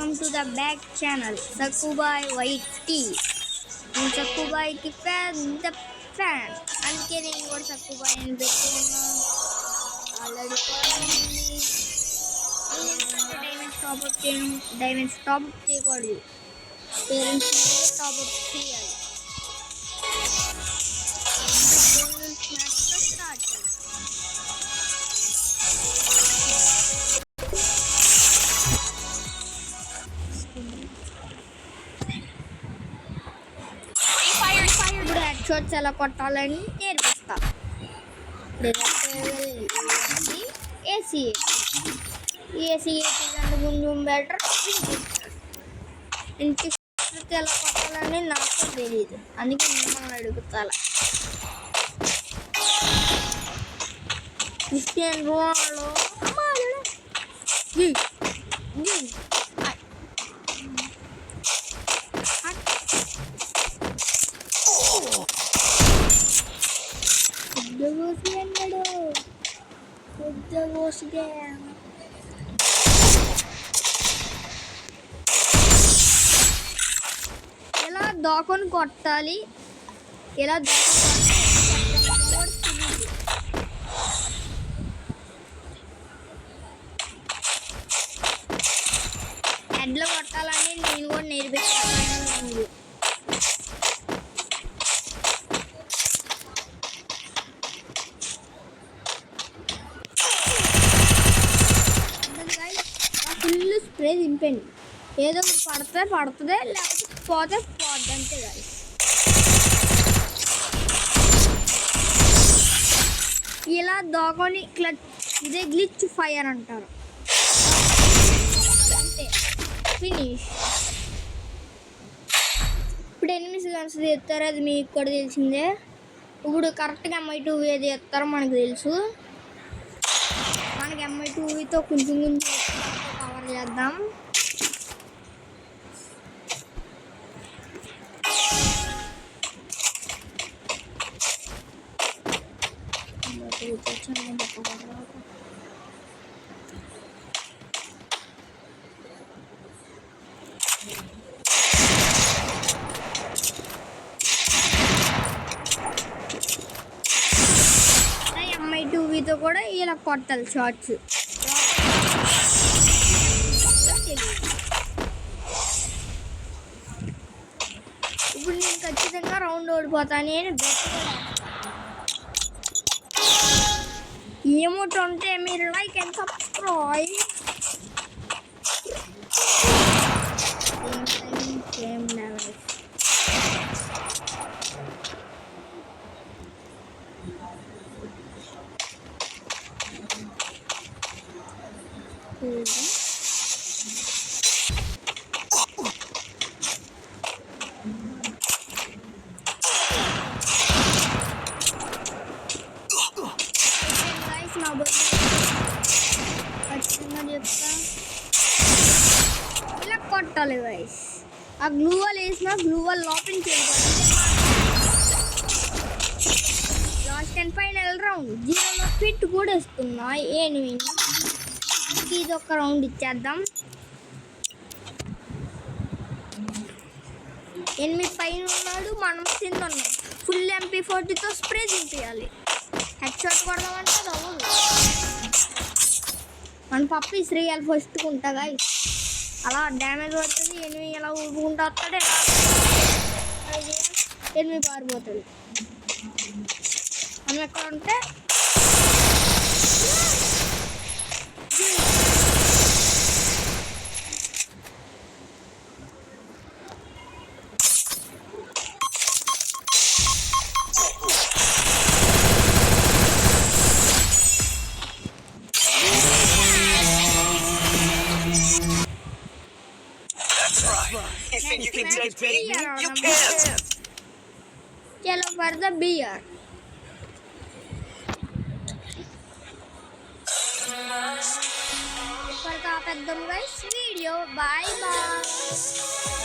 welcome to the back channel Sakubai YT. నేను సక్కుబాయికి పెద్ద fan, అందుకే నేను కూడా సక్కుబాయి అని పెట్టుకున్నా. ఆల్రెడీ డైమండ్స్ టాప్అప్ చేయకూడదు, పేరెంట్స్ టాప్అప్ చేయాలి. స్టార్ట్ ఇప్పుడు హెడ్ షాట్స్ ఎలా కొట్టాలని నేర్పిస్తా. ఏసీ కంటే ముందు బెటర్. ఇంటి ఎలా కొట్టాలని నాకు తెలియదు, అందుకే మిమ్మల్ని అడుగుతాను. క్రిస్టియన్ రోనాల్డో ఎలా దాకొని కొట్టాలి, ఎలా హెడ్లో కొట్టాలని నేను కూడా నేర్పిస్తాను. ఫుల్ స్ప్రే దింపండి, ఏదో పడుతుంది లేకపోతే పోతే అంతే కాదు. ఇలా దాకొని ఇదే గ్లిచ్ ఫైర్ అంటారు. అంతే, ఫినిష్. ఇప్పుడు ఎనిమిది గన్స్ ఎత్తారు, అది మీకు కూడా తెలిసిందే. ఇప్పుడు కరెక్ట్గా MI2 ఏది ఎత్తారో మనకు తెలుసు. మనకి MI2తో కొంచెం కవర్ చేద్దాం. MI2తో కూడా ఇలా కొట్టాలి షార్ట్స్. ఇప్పుడు నేను ఖచ్చితంగా రౌండ్ ఓడిపోతాను అని ఏమోటి ఉంటే మీరు లైక్ అండ్ సబ్స్క్రైబ్. ఇలా కొట్టాలి గైస్. ఆ గ్లూవల్ వేసిన గ్లూవల్ లోపలికి వెళ్ళిపోతుంది. లాస్ట్ అండ్ ఫైనల్ రౌండ్ 0లో ఫిట్ కూడా ఇస్తున్నా. ఇది ఒక రౌండ్ ఇచ్చేద్దాం. 8 పైన ఉన్నాడు, మనం కింద ఉన్నాం. ఫుల్ MP40తో స్ప్రే దింపేయాలి. హెడ్ షాట్ కొడదామంటే అది అవ్వదు. మన పప్పు శ్రీయాలు ఫస్ట్ ఉంటాగా, అలా డ్యామేజ్ అవుతుంది. ఎనిమిది ఎలా ఊరుకుంటూ వస్తాడు, ఎనిమిది పారిపోతుంది. మనం ఎక్కడ ఉంటే You think you can debate me? You can't! Yellow for the beer. For the guys, video. Bye bye.